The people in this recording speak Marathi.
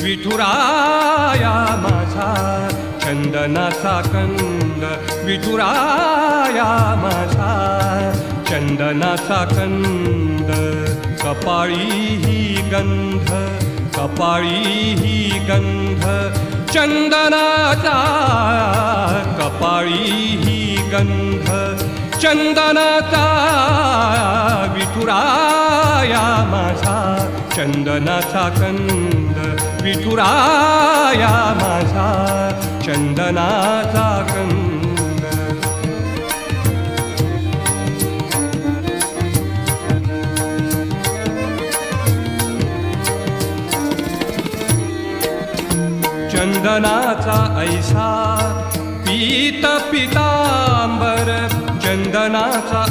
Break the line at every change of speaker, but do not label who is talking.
विठुराया माझा चंदनाचा कंद, विठुराया माझा चंदनाचा कंद. कपाळी ही गंध, कपाळी ही गंध चंदनाचा, कपाळी ही गंध चंदनाचा. विठुराया माझा चंदनाचा कंद, विठुराया माझा चंदनाचा कंद. चंदनाचा ऐसा पीत पितांबर, चंदनाचा